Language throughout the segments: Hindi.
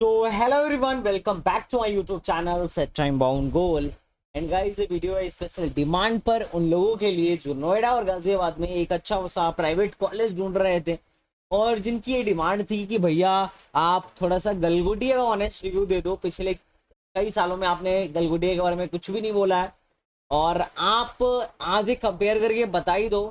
तो hello everyone, welcome back to my YouTube channel set time bound goal. And guys, ये वीडियो है स्पेशल डिमांड पर उन लोगों के लिए जो नोएडा और गाजियाबाद में एक अच्छा सा प्राइवेट कॉलेज ढूंढ रहे थे और जिनकी ये डिमांड थी कि भैया आप थोड़ा सा गलगोटिया का ऑनेस्ट रिव्यू दे दो। पिछले कई सालों में आपने गलगोटिया के बारे में कुछ भी नहीं बोला है और आप आज एक कंपेयर करके बता ही दो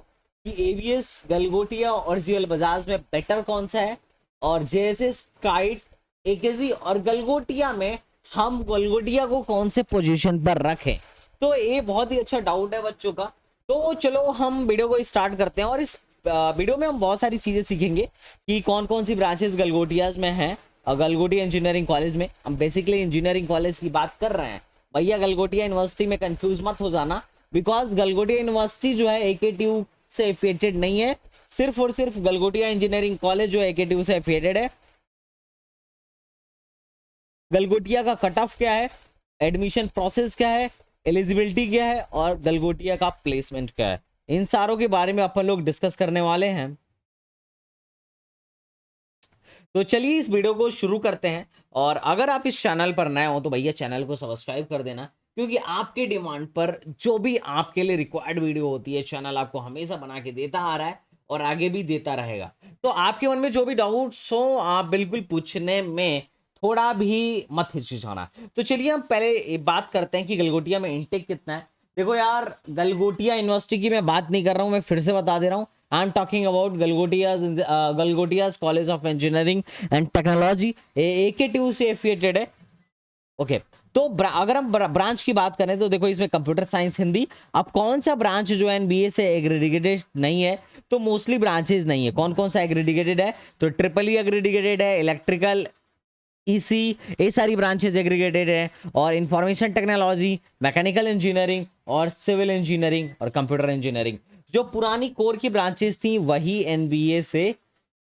कि एवीएस, गलगोटिया और जीएल बजाज में बेटर कौन सा है। और जेएसएस, काइट, एकेजी और गलगोटिया में हम गलगोटिया को कौन से पोजीशन पर रखें। तो ये बहुत ही अच्छा डाउट है बच्चों का। तो चलो हम वीडियो को स्टार्ट करते हैं और इस वीडियो में हम बहुत सारी चीजें सीखेंगे कि कौन कौन सी ब्रांचेस गलगोटियाज में हैं। गलगोटिया इंजीनियरिंग कॉलेज में हम बेसिकली इंजीनियरिंग कॉलेज की बात कर रहे हैं। भैया गलगोटिया यूनिवर्सिटी में कंफ्यूज मत हो जाना, बिकॉज गलगोटिया यूनिवर्सिटी जो है एकेटीयू से एफिलिएटेड नहीं है। सिर्फ और सिर्फ गलगोटिया इंजीनियरिंग कॉलेज जो है एकेटीयू से एफिलिएटेड है। गलगोटिया का कट ऑफ क्या है, एडमिशन प्रोसेस क्या है, एलिजिबिलिटी क्या है और गलगोटिया का प्लेसमेंट क्या है, इन सारों के बारे में अपन लोग डिस्कस करने वाले हैं। तो चलिए इस वीडियो को शुरू करते हैं। और अगर आप इस चैनल पर नए हो तो भैया चैनल को सब्सक्राइब कर देना, क्योंकि आपके डिमांड पर जो भी आपके लिए रिक्वायर्ड वीडियो होती है चैनल आपको हमेशा बना के देता आ रहा है और आगे भी देता रहेगा। तो आपके मन में जो भी डाउट्स हो आप बिल्कुल पूछने में थोड़ा भी मत हिचकिचाना। तो चलिए हम पहले बात करते हैं कि गलगोटिया में इंटेक कितना है। देखो यार, गलगोटिया यूनिवर्सिटी की मैं बात नहीं कर रहा हूं, मैं फिर से बता दे रहा हूं। I am talking about Galgotias college of engineering and technology, AKTU से एफिलिएटेड है। ओके, तो अगर हम ब्रांच की बात करें तो देखो इसमें कंप्यूटर साइंस हिंदी। अब कौन सा ब्रांच जो है एनबीए से एग्रीडिकेटेड नहीं है, तो मोस्टली ब्रांचेज नहीं है। कौन कौन सा एग्रीडिकेटेड है, तो ट्रिपल ई एग्रीडिकेटेड है, इलेक्ट्रिकल, ईसी, ये सारी ब्रांचेज एग्रीगेटेड है। और इंफॉर्मेशन टेक्नोलॉजी, मैकेनिकल इंजीनियरिंग और सिविल इंजीनियरिंग और कंप्यूटर इंजीनियरिंग, जो पुरानी कोर की ब्रांचेस थी वही एनबीए से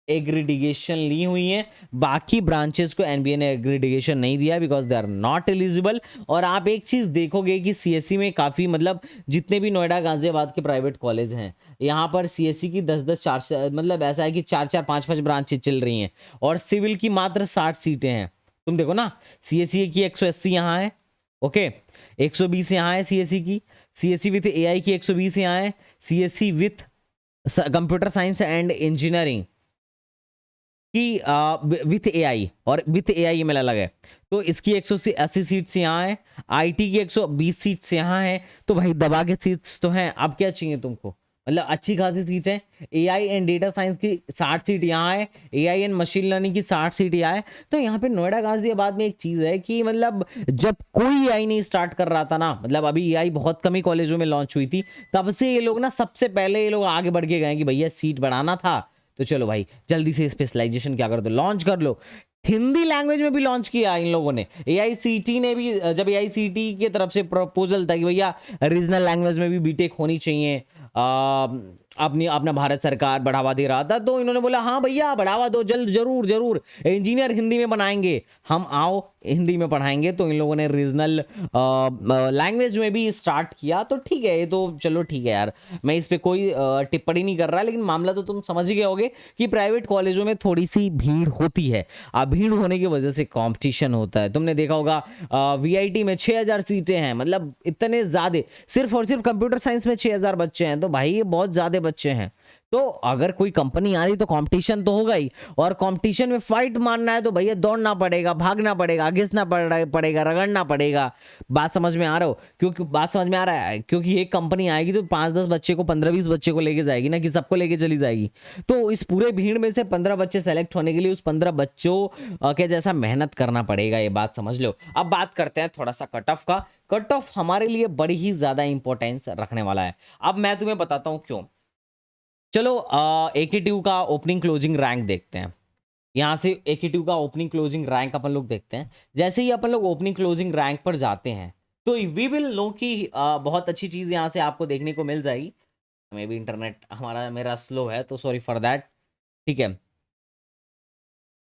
एग्रीडिकेशन ली हुई है। बाकी ब्रांचेस को एनबीए ने एग्रीडिकेशन नहीं दिया because they are not eligible. और आप एक चीज देखोगे कि सीएससी में काफी मतलब जितने भी नोएडा गाजियाबाद के प्राइवेट कॉलेज हैं यहाँ पर सीएससी की 10-10 4 मतलब ऐसा है कि 4-4 5-5 ब्रांचेज चल रही हैं और सिविल की मात्र 60 सीटें हैं। तुम देखो ना, सीएससी की 180 यहाँ है, ओके, 120 यहाँ है सीएससी की, सीएससी विथ एआई की 120 यहाँ है, CSC with computer science and engineering की विथ एआई और विथ एआई में अलग है, तो इसकी 180 सीट्स यहाँ है। आईटी की 120 सीट्स यहाँ है। तो भाई दबा के सीट्स तो हैं, अब क्या चाहिए तुमको, मतलब अच्छी खासी सीट है। एआई एंड डेटा साइंस की 60 सीट यहाँ है, एआई एंड मशीन लर्निंग की 60 सीट यहाँ है। तो यहाँ पे नोएडा गाजियाबाद में एक चीज है कि मतलब जब कोई एआई नहीं स्टार्ट कर रहा था ना, मतलब अभी एआई बहुत कम ही कॉलेजों में लॉन्च हुई थी, तब से ये लोग ना सबसे पहले ये लोग आगे बढ़ के गए कि भैया सीट बढ़ाना था तो चलो भाई जल्दी से स्पेशलाइजेशन क्या कर दो, लॉन्च कर लो। हिंदी लैंग्वेज में भी लॉन्च किया इन लोगों ने। एआईसीटी ने भी, जब एआईसीटी की तरफ से प्रपोजल था कि भैया रीजनल लैंग्वेज में भी बीटेक होनी चाहिए, अपनी अपना भारत सरकार बढ़ावा दे रहा था, तो इन्होंने बोला हाँ भैया बढ़ावा दो, जल्द जरूर जरूर, इंजीनियर हिंदी में बनाएंगे हम, आओ हिंदी में पढ़ाएंगे। तो इन लोगों ने रीजनल लैंग्वेज में भी स्टार्ट किया। तो ठीक है, ये तो चलो ठीक है यार, मैं इस पर कोई टिप्पणी नहीं कर रहा, लेकिन मामला तो तुम समझ ही गए होगे कि प्राइवेट कॉलेजों में थोड़ी सी भीड़ होती है। अब भीड़ होने की वजह से कंपटीशन होता है। तुमने देखा होगा वीआईटी में 6000 सीटें हैं, मतलब इतने ज्यादा, सिर्फ और सिर्फ कंप्यूटर साइंस में 6000 बच्चे हैं, तो भाई ये बहुत ज्यादा बच्चे हैं। तो अगर कोई कंपनी आ रही तो कंपटीशन तो होगा ही, और कंपटीशन में फाइट मारना है तो भैया दौड़ना पड़ेगा, भागना पड़ेगा, घिसना पड़ेगा, रगड़ना पड़ेगा। बात समझ में आ रहा हो, क्योंकि बात समझ में आ रहा है, क्योंकि एक कंपनी आएगी तो 5-10 बच्चे को, 15-20 बच्चे को लेके जाएगी ना, कि सबको लेके चली जाएगी। तो इस पूरे भीड़ में से 15 बच्चे सेलेक्ट होने के लिए उस 15 बच्चों के जैसा मेहनत करना पड़ेगा, ये बात समझ लो। अब बात करते हैं थोड़ा सा कट ऑफ का। कट ऑफ हमारे लिए बड़ी ही ज्यादा इंपॉर्टेंस रखने वाला है। अब मैं तुम्हें बताता हूं क्यों। चलो एकेटीयू का ओपनिंग क्लोजिंग रैंक देखते हैं। यहाँ से एकेटीयू का ओपनिंग क्लोजिंग रैंक अपन लोग देखते हैं। जैसे ही अपन लोग ओपनिंग क्लोजिंग रैंक पर जाते हैं तो वी विल नो कि बहुत अच्छी चीज़ यहाँ से आपको देखने को मिल जाएगी। मे भी इंटरनेट मेरा स्लो है तो सॉरी फॉर दैट, ठीक है।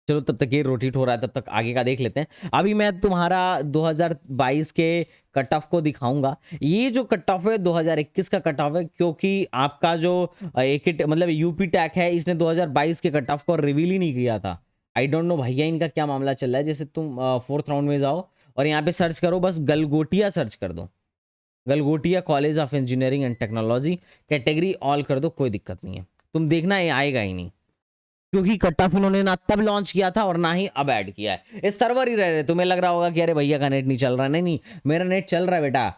चलो तब तक ये रोटेट हो रहा है, तब तक आगे का देख लेते हैं। अभी मैं तुम्हारा 2022 के कट ऑफ को दिखाऊंगा। ये जो कट ऑफ है 2021 का कट ऑफ है, क्योंकि आपका जो एक मतलब यूपी टैक है इसने 2022 के कट ऑफ को रिवील ही नहीं किया था। आई डोंट नो भैया इनका क्या मामला चल रहा है। जैसे तुम 4th राउंड में जाओ और यहाँ पे सर्च करो, बस गलगोटिया सर्च कर दो, Galgotia college of engineering and technology, category all कर दो, कोई दिक्कत नहीं है। तुम देखना ये आएगा ही नहीं, क्योंकि कट ऑफ इन्होंने ना तब लॉन्च किया था और ना ही अब ऐड किया है। इस सर्वर ही रह रहे, तुम्हें लग रहा होगा कि अरे भैया का नेट नहीं चल रहा, नहीं नहीं मेरा नेट चल रहा है बेटा।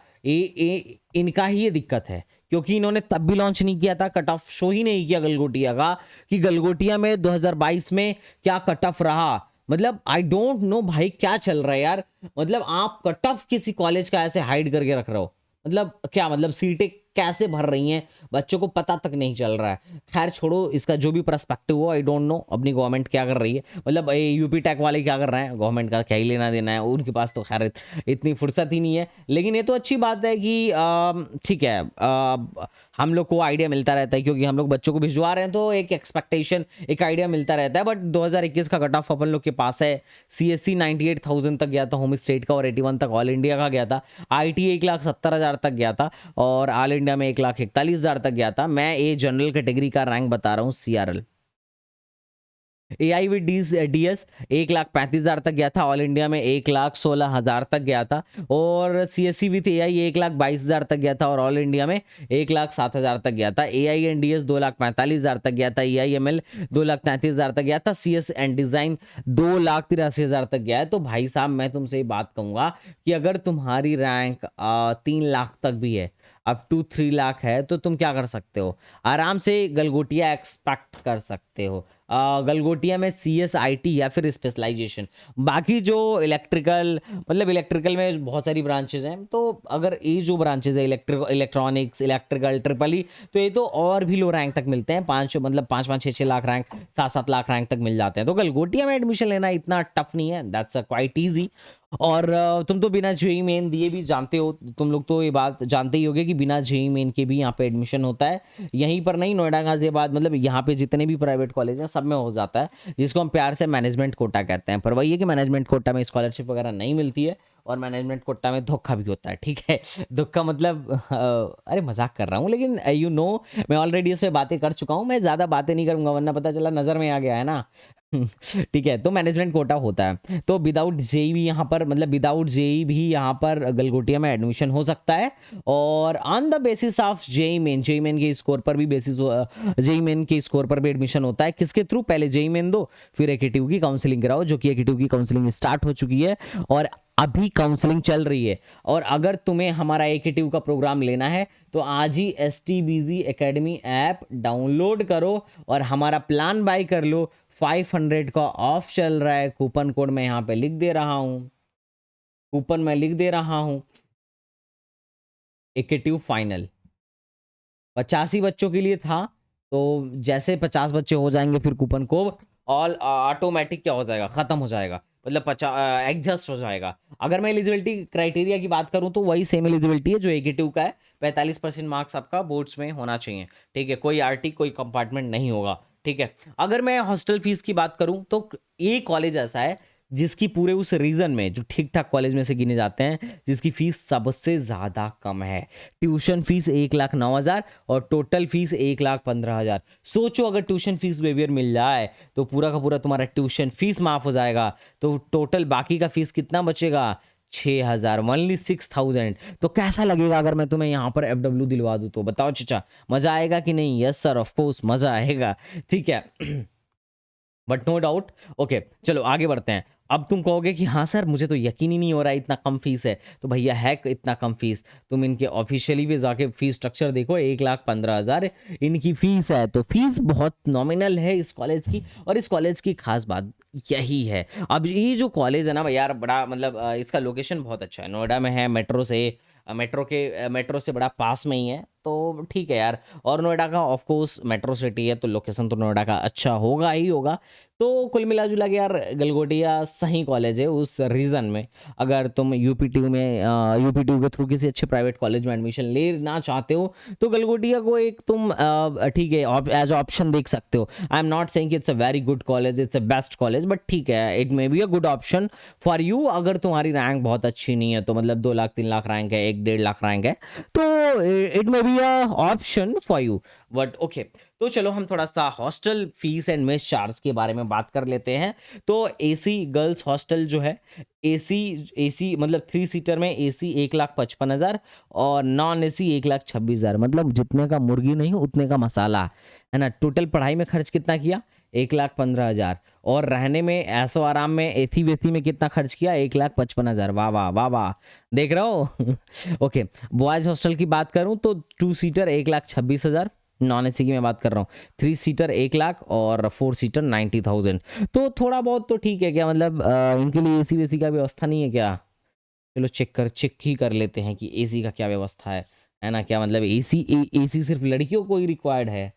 इनका ही ये दिक्कत है, क्योंकि इन्होंने तब भी लॉन्च नहीं किया था, कट ऑफ शो ही नहीं किया गलगोटिया का, कि गलगोटिया में 2022 में क्या कट ऑफ रहा। मतलब आई डोंट नो भाई क्या चल रहा है यार। मतलब आप कट ऑफ किसी कॉलेज का ऐसे हाइड करके रख रहे हो, मतलब क्या, मतलब सीटें कैसे भर रही हैं बच्चों को पता तक नहीं चल रहा है। खैर छोड़ो, इसका जो भी पर्सपेक्टिव हो, आई डोंट नो अपनी गवर्नमेंट क्या कर रही है, मतलब यूपी टेक वाले क्या कर रहे हैं, गवर्नमेंट का क्या ही लेना देना है, उनके पास तो खैर इतनी फुर्सत ही नहीं है। लेकिन ये तो अच्छी बात है कि ठीक है, हम लोग को आइडिया मिलता रहता है, क्योंकि हम लोग बच्चों को भिजवा रहे हैं तो एक एक्सपेक्टेशन, एक आइडिया मिलता रहता है। बट 2021 का कट ऑफ अपन लोग के पास है। CSC 98,000 तक गया था होम स्टेट का, और 81 तक ऑल इंडिया का गया था। IT 1,70,000 तक गया था, और ऑल इंडिया में 1,41,000 तक गया था। मैं ये जनरल कैटेगरी का रैंक बता रहा हूँ, CRL। AI विद DS 1,35,000 तक गया था, ऑल इंडिया में 1,16,000 तक गया था। और CSC विथ AI 1,22,000 तक गया था, और ऑल इंडिया में 1,07,000 तक गया था। AI एंड DS 2,45,000 तक गया था। EIML 2,33,000 तक गया था। CS एंड डिज़ाइन 2,83,000 तक गया है। तो भाई साहब मैं तुमसे ये बात कहूँगा कि अगर तुम्हारी रैंक 3 लाख तक भी है, अप टू 3 लाख है, तो तुम क्या कर सकते हो, आराम से गलगोटिया एक्सपेक्ट कर सकते हो। गलगोटिया में CS IT या फिर स्पेशलाइजेशन, बाकी जो इलेक्ट्रिकल, मतलब इलेक्ट्रिकल में बहुत सारी ब्रांचेज हैं, तो अगर ये जो ब्रांचेज है इलेक्ट्रॉनिक्स, इलेक्ट्रिकल, ट्रिपल ई, तो ये तो और भी लो रैंक तक मिलते हैं, 5-5, 6-6 लाख रैंक, 7-7 लाख रैंक तक मिल जाते हैं। तो गलगोटिया में एडमिशन लेना इतना टफ नहीं है, दैट्स क्वाइट ईजी। और तुम तो बिना जेईई मेन दिए भी जानते हो, तुम लोग तो ये बात जानते ही होगे कि बिना जेईई मेन के भी यहाँ पे एडमिशन होता है। यहीं पर नहीं, नोएडा गाजियाबाद, मतलब यहाँ पे जितने भी प्राइवेट कॉलेज हैं सब में हो जाता है, जिसको हम प्यार से मैनेजमेंट कोटा कहते हैं। पर वही है कि मैनेजमेंट कोटा में स्कॉलरशिप वगैरह नहीं मिलती है, और मैनेजमेंट कोटा में धोखा भी होता है, ठीक है। धोखा मतलब अरे मजाक कर रहा हूँ, लेकिन मैं ऑलरेडी इस पर बातें कर चुका हूँ, मैं ज़्यादा बातें नहीं करूँगा, वरना पता चला नज़र में आ गया है ना। ठीक है, तो मैनेजमेंट कोटा होता है, तो विदाउट जेई भी यहाँ पर, मतलब विदाउट जेई भी यहाँ पर गलगोटिया में एडमिशन हो सकता है। और on the basis of JEE Main के स्कोर पर भी जेई मेन के स्कोर पर भी एडमिशन होता है। किसके थ्रू, पहले जेई मेन दो, फिर एकेटिव की काउंसलिंग कराओ, जो कि एकेटिव की काउंसलिंग स्टार्ट हो चुकी है और अभी काउंसलिंग चल रही है। और अगर तुम्हें हमारा एकेटिव का प्रोग्राम लेना है तो आज ही STBZ एकेडमी ऐप डाउनलोड करो और हमारा प्लान बाय कर लो। 500 का ऑफ चल रहा है, कूपन कोड मैं यहाँ पे लिख दे रहा हूँ, कूपन मैं लिख दे रहा हूँ, एकेटिव फाइनल 85 बच्चों के लिए था, तो जैसे 50 बच्चे हो जाएंगे फिर कूपन कोड ऑल ऑटोमेटिक क्या हो जाएगा, खत्म हो जाएगा, मतलब एडजस्ट हो जाएगा। अगर मैं एलिजिबिलिटी क्राइटेरिया की बात करूं तो वही सेम एलिजिबिलिटी है जो एकेटिव का है, 45% मार्क्स आपका बोर्ड्स में होना चाहिए, ठीक है, कोई RT कोई कंपार्टमेंट नहीं होगा, ठीक है। अगर मैं हॉस्टल फीस की बात करूं तो ये कॉलेज ऐसा है जिसकी पूरे उस रीजन में, जो ठीक ठाक कॉलेज में से गिने जाते हैं, जिसकी फीस सबसे ज़्यादा कम है। ट्यूशन फीस 1,09,000 और टोटल फीस 1,15,000। सोचो अगर ट्यूशन फीस वेवियर मिल जाए तो पूरा का पूरा तुम्हारा ट्यूशन फीस माफ हो जाएगा, तो टोटल बाकी का फीस कितना बचेगा, 6,000, ओनली 6,000। तो कैसा लगेगा अगर मैं तुम्हें यहाँ पर FW दिलवा दूँ, तो बताओ चचा, मज़ा आएगा कि नहीं? यस सर, ऑफ कोर्स मज़ा आएगा, ठीक है। बट नो डाउट, ओके चलो आगे बढ़ते हैं। अब तुम कहोगे कि हाँ सर मुझे तो यकीन ही नहीं हो रहा है, इतना कम फीस है। तो भैया है इतना कम फीस, तुम इनके ऑफिशियली भी जाके फीस स्ट्रक्चर देखो, 1,15,000 इनकी फीस है। तो फीस बहुत नॉमिनल है इस कॉलेज की, और इस कॉलेज की खास बात यही है। अब ये जो कॉलेज है ना यार, बड़ा मतलब इसका लोकेशन बहुत अच्छा है, नोएडा में है, मेट्रो से बड़ा पास में ही है, तो ठीक है यार। और नोएडा का ऑफ कोर्स मेट्रो सिटी है, तो लोकेशन तो नोएडा का अच्छा होगा ही होगा। तो कुल मिला जुला के यार गलगोटिया सही कॉलेज है उस रीज़न में। अगर तुम यूपीटीयू के थ्रू किसी अच्छे प्राइवेट कॉलेज में एडमिशन लेना चाहते हो तो गलगोटिया को एक तुम ठीक है एज ऑप्शन देख सकते हो। I am not saying it's a very good college, it's a best college, but ठीक है, it may be a good option for you. अगर तुम्हारी रैंक बहुत अच्छी नहीं है, तो मतलब 2 लाख 3 लाख रैंक है, 1-1.5 लाख रैंक है, तो it may be a option for you, but okay. तो चलो हम थोड़ा सा hostel fees and mess charge के बारे में बात कर लेते हैं। तो एसी गर्ल्स हॉस्टल जो है, एसी एसी मतलब 3 सीटर में एसी 1,55,000 और नॉन एसी 1,26,000, मतलब जितने का मुर्गी नहीं उतने का मसाला, है ना। टोटल पढ़ाई में खर्च कितना किया? 1,15,000। और रहने में ऐसो आराम में एसी वेसी में कितना खर्च किया? 1,55,000। वाह वाह वाह वाह, देख रहे हो। ओके, बॉयज हॉस्टल की बात करूं तो 2 सीटर 1,26,000, नॉन एसी की मैं बात कर रहा हूँ। 3 सीटर 1,00,000 और 4 सीटर 90,000। तो थोड़ा बहुत तो ठीक है क्या, मतलब इनके लिए एसी वेसी का व्यवस्था नहीं है क्या? चलो चेक ही कर लेते हैं कि एसी का क्या व्यवस्था है ना। क्या मतलब एसी एसी सिर्फ लड़कियों को ही रिक्वायर्ड है?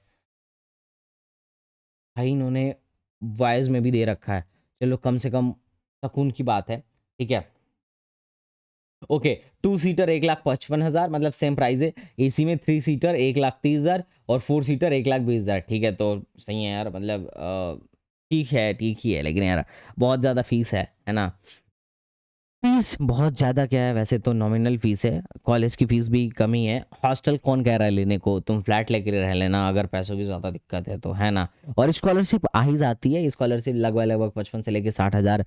भाई इन्होंने वॉइस में भी दे रखा है। चलो कम से कम सुकून की बात है, ठीक है। ओके, 2 सीटर 1,55,000, मतलब सेम प्राइस है। एसी में 3 सीटर 1,30,000 और 4 सीटर 1,20,000। ठीक है, तो सही है यार, मतलब ठीक ही है, लेकिन यार बहुत ज़्यादा फीस है ना। फीस बहुत ज़्यादा क्या है, वैसे तो नॉमिनल फीस है, कॉलेज की फीस भी कम ही है। हॉस्टल कौन कह रहा है लेने को, तुम फ्लैट लेके रह लेना अगर पैसों की ज़्यादा दिक्कत है तो, है ना। और स्कॉलरशिप आ ही जाती है, स्कॉलरशिप लगभग 55 से लेके 60,000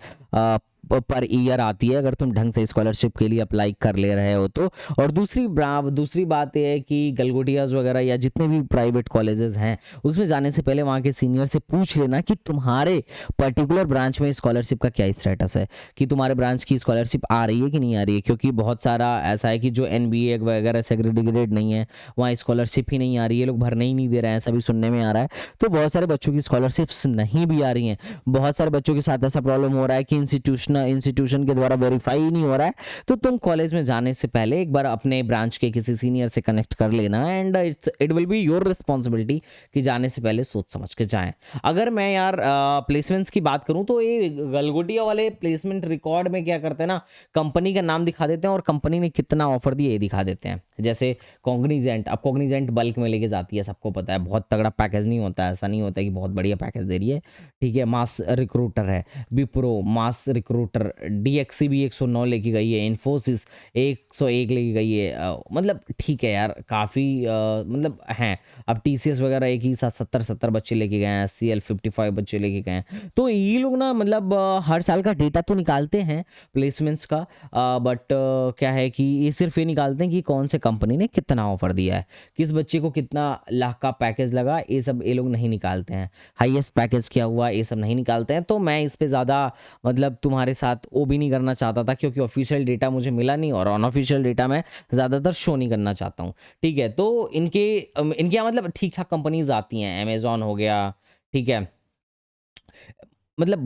पर ईयर आती है, अगर तुम ढंग से स्कॉलरशिप के लिए अप्लाई कर ले रहे हो तो। और दूसरी बात यह है कि गलगोटियाज वगैरह या जितने भी प्राइवेट कॉलेजेस हैं, उसमें जाने से पहले वहाँ के सीनियर से पूछ लेना कि तुम्हारे पर्टिकुलर ब्रांच में स्कॉलरशिप का क्या स्टेटस है, कि तुम्हारे ब्रांच की स्कॉलरशिप आ रही है कि नहीं आ रही है। क्योंकि बहुत सारा ऐसा है कि जो एनबीए वगैरह सेग्रीगेटेड नहीं है, वहाँ स्कॉलरशिप ही नहीं आ रही है, लोग भरने ही नहीं दे रहे हैं, सभी सुनने में आ रहा है। तो बहुत सारे बच्चों की स्कॉलरशिप्स नहीं भी आ रही हैं। बहुत सारे बच्चों के साथ ऐसा प्रॉब्लम हो रहा है कि इंस्टीट्यूशन के द्वारा वेरीफाई ही नहीं हो रहा है। तो तुम कॉलेज में जाने से पहले एक बार अपने ब्रांच के किसी सीनियर से कनेक्ट कर लेना, and it will be your responsibility कि जाने से पहले सोच समझ के जाएं। अगर मैं यार प्लेसमेंट्स की बात करूं तो ये गलगोटिया वाले प्लेसमेंट रिकॉर्ड में क्या करते हैं ना, कंपनी का नाम दिखा देते हैं और कंपनी ने कितना ऑफर दिया ये दिखा देते हैं। जैसे कॉग्निजेंट, अब कॉग्निजेंट बल्क में लेके जाती है, सबको पता है, बहुत तगड़ा पैकेज नहीं होता है, ऐसा नहीं होता कि बहुत बढ़िया पैकेज दे रही है, ठीक है। मास रिक्रूटर है, विप्रो मास रिक्रूटर, डीएक्सी भी 109 लेके गई है, इन्फोसिस 101 लेके गई है, मतलब ठीक है यार, काफ़ी मतलब हैं। अब टीसीएस वगैरह एक ही साथ 70 बच्चे लेके गए हैं, सीएल 55 बच्चे लेके गए हैं। तो ये लोग ना मतलब हर साल का डेटा तो निकालते हैं प्लेसमेंट्स का, बट क्या है कि ये सिर्फ ये निकालते हैं कि कौन से कंपनी ने कितना ऑफर दिया है, किस बच्चे को कितना लाख का पैकेज लगा, ये सब ये लोग नहीं निकालते हैं। हाईएस्ट पैकेज क्या हुआ, ये सब नहीं निकालते हैं। तो मैं इस पे ज़्यादा मतलब तुम्हारे साथ वो भी नहीं करना चाहता था, क्योंकि ऑफिशियल डेटा मुझे मिला नहीं और अनऑफिशियल डेटा मैं ज़्यादातर शो नहीं करना चाहता हूँ, ठीक है। तो इनके यहाँ मतलब ठीक ठाक कंपनीज आती हैं, अमेजॉन हो गया, ठीक है, मतलब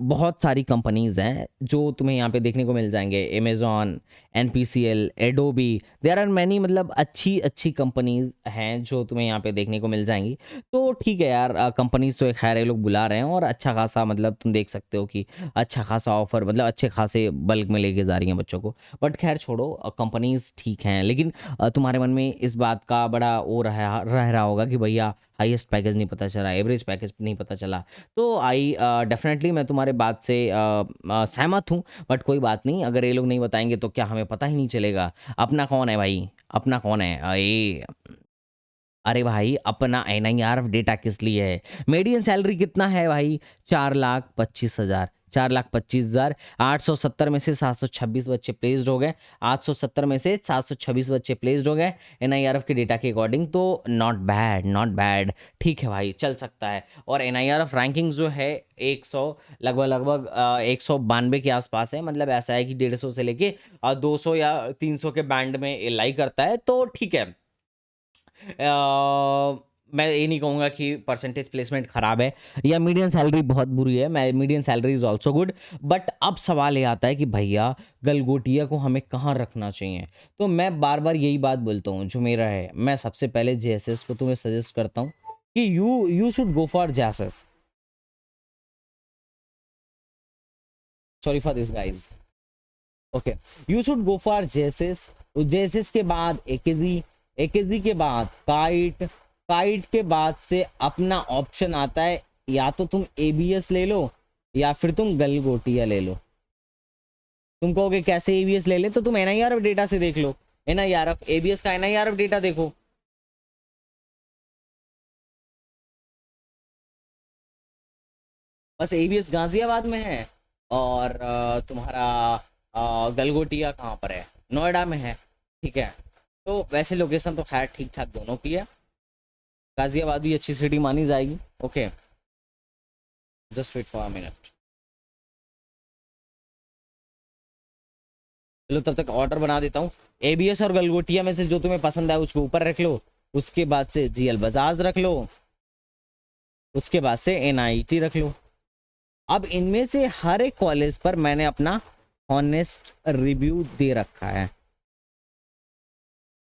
बहुत सारी कंपनीज हैं जो तुम्हें यहाँ पे देखने को मिल जाएंगे। Amazon, NPCL, Adobe, there are many, मतलब अच्छी अच्छी कंपनीज हैं जो तुम्हें यहाँ पे देखने को मिल जाएंगी। तो ठीक है यार, कंपनीज तो खैर ये लोग बुला रहे हैं और अच्छा खासा, मतलब तुम देख सकते हो कि अच्छा खासा ऑफर, मतलब अच्छे खासे बल्क में लेके जा रही हैं बच्चों को। बट खैर छोड़ो, कंपनीज ठीक हैं, लेकिन तुम्हारे मन में इस बात का बड़ा वो रह रहा होगा कि भैया हाईएस्ट पैकेज नहीं पता चला, एवरेज पैकेज नहीं पता चला। तो आई डेफिनेटली मैं तुम्हारे बात से सहमत हूँ, बट कोई बात नहीं, अगर ये लोग नहीं बताएंगे तो क्या हमें पता ही नहीं चलेगा अपना कौन है भाई, अपना कौन है ये। अरे भाई अपना एनआईआर डेटा किस लिए है? मीडियन सैलरी कितना है भाई? 4,25,000, 4,25,000। 870 में से 726 बच्चे प्लेस्ड हो गए, 870 में से 726 बच्चे प्लेस्ड हो गए एनआईआरएफ के डेटा के अकॉर्डिंग। तो नॉट बैड, नॉट बैड, ठीक है भाई, चल सकता है। और एनआईआरएफ रैंकिंग जो है 100 लगभग 192 के आसपास है, मतलब ऐसा है कि 150 से लेके 200 या 300 के बैंड में लाई करता है। तो ठीक है, मैं ये नहीं कहूँगा कि परसेंटेज प्लेसमेंट ख़राब है या मीडियन सैलरी बहुत बुरी है, मैं median salary is also good. But अब सवाल ये आता है कि भैया गलगोटिया को हमें कहाँ रखना चाहिए। तो मैं बार बार यही बात बोलता हूँ जो मेरा है, मैं सबसे पहले जेएसएस को तुम्हें सजेस्ट करता हूँ कि you should go for JSS. Sorry for this guys, okay, you should go for JSS. JSS के बाद एकेजी, एकेजी के बाद काइट, काइट के बाद से अपना ऑप्शन आता है, या तो तुम एबीएस ले लो या फिर तुम गलगोटिया ले लो। तुम कहोगे कैसे एबीएस ले ले, तो तुम एनआईआर डेटा से देख लो, NIRF, ABS का NIRF डेटा देखो, बस ABS गाजियाबाद में है और तुम्हारा गलगोटिया कहाँ पर है, नोएडा में है, ठीक है। तो वैसे लोकेशन तो खैर ठीक ठाक दोनों की है, गाजियाबाद भी अच्छी सिटी मानी जाएगी। Okay, just wait for a minute. चलो तब तक ऑर्डर बना देता हूँ। ABS और गलगोटिया में से जो तुम्हें पसंद है उसको ऊपर रख लो, उसके बाद से GL बजाज रख लो, उसके बाद से NIT रख लो। अब इनमें से हर एक कॉलेज पर मैंने अपना ऑनेस्ट रिव्यू दे रखा है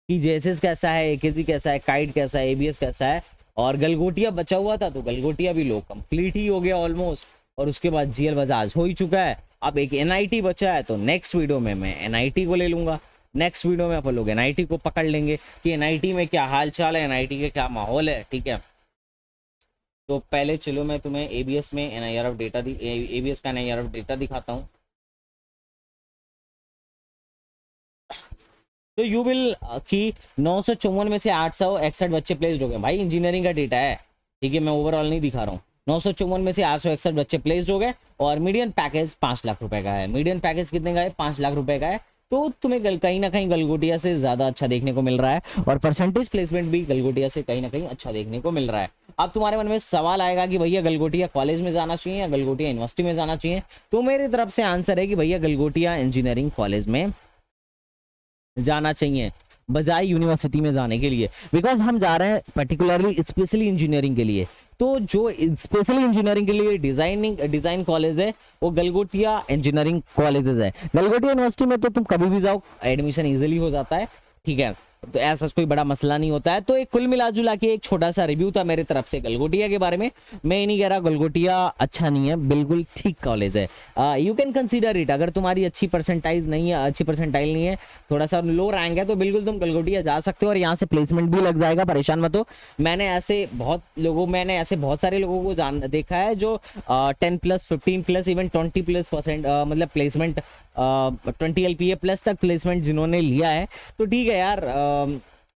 कि जेएसएस कैसा है, AKG कैसा है, काइट कैसा है, ABS कैसा है। और गलगोटिया बचा हुआ था तो गलगोटिया भी लो कंप्लीट ही हो गया ऑलमोस्ट, और उसके बाद GL बजाज हो ही चुका है। अब एक NIT बचा है, तो नेक्स्ट वीडियो में मैं NIT को ले लूंगा। नेक्स्ट वीडियो में अपन लोग NIT को पकड़ लेंगे कि NIT में क्या हाल चाल है, NIT के क्या माहौल है, ठीक है। तो पहले चलो मैं तुम्हें ABS में NIRF डेटा ABS का NIRF डेटा दिखाता हूँ। तो यू विल कि 954 में से 861 बच्चे प्लेस्ड हो गए। भाई इंजीनियरिंग का डेटा है, ठीक है, मैं ओवरऑल नहीं दिखा रहा हूँ। 954 में से 861 बच्चे प्लेस्ड हो गए और मीडियन पैकेज 5 लाख रुपए का है। मीडियन पैकेज कितने का है? 5 लाख रुपए का है। तो तुम्हें कहीं ना कहीं गलगोटिया से ज्यादा अच्छा देखने को मिल रहा है, और परसेंटेज प्लेसमेंट भी गलगोटिया से कहीं ना कहीं अच्छा देखने को मिल रहा है। अब तुम्हारे मन में सवाल आएगा कि भैया गलगोटिया कॉलेज में जाना चाहिए या गलगोटिया यूनिवर्सिटी में जाना चाहिए। तो मेरी तरफ से आंसर है कि भैया गलगोटिया इंजीनियरिंग कॉलेज में जाना चाहिए बजाय यूनिवर्सिटी में जाने के लिए, बिकॉज हम जा रहे हैं पर्टिकुलरली स्पेशली इंजीनियरिंग के लिए। तो जो स्पेशली इंजीनियरिंग के लिए डिजाइन कॉलेज है वो गलगोटिया इंजीनियरिंग कॉलेजेस है। गलगोटिया यूनिवर्सिटी में तो तुम कभी भी जाओ, एडमिशन इजीली हो जाता है, ठीक है, तो ऐसा कोई बड़ा मसला नहीं होता है। तो एक कुल मिला जुला के एक छोटा सा रिव्यू था मेरे तरफ से गलगोटिया के बारे में। मैं ये नहीं कह रहा गलगोटिया अच्छा नहीं है, बिल्कुल ठीक कॉलेज है, यू कैन कंसीडर इट। अगर तुम्हारी अच्छी परसेंटाइज नहीं है, अच्छी परसेंटाइल नहीं है, थोड़ा सा लो रैंक है, तो बिल्कुल तुम गलगोटिया जा सकते हो और यहाँ से प्लेसमेंट भी लग जाएगा, परेशान मत हो। मैंने ऐसे बहुत सारे लोगों को देखा है जो 10+, 15+, इवन 20+% मतलब प्लेसमेंट 20 LPA प्लस तक प्लेसमेंट जिन्होंने लिया है। तो ठीक है यार,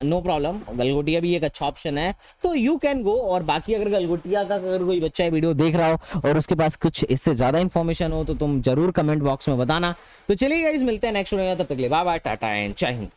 नो प्रॉब्लम, गलगोटिया भी एक अच्छा ऑप्शन है, तो यू कैन गो। और बाकी अगर गलगोटिया का अगर कोई बच्चा वीडियो देख रहा हो और उसके पास कुछ इससे ज्यादा इन्फॉर्मेशन हो तो तुम जरूर कमेंट बॉक्स में बताना। तो चलिए गाइस, मिलते हैं नेक्स्ट वीडियो में, तब तक के लिए बाय बाय, टाटा एंड जय हिंद।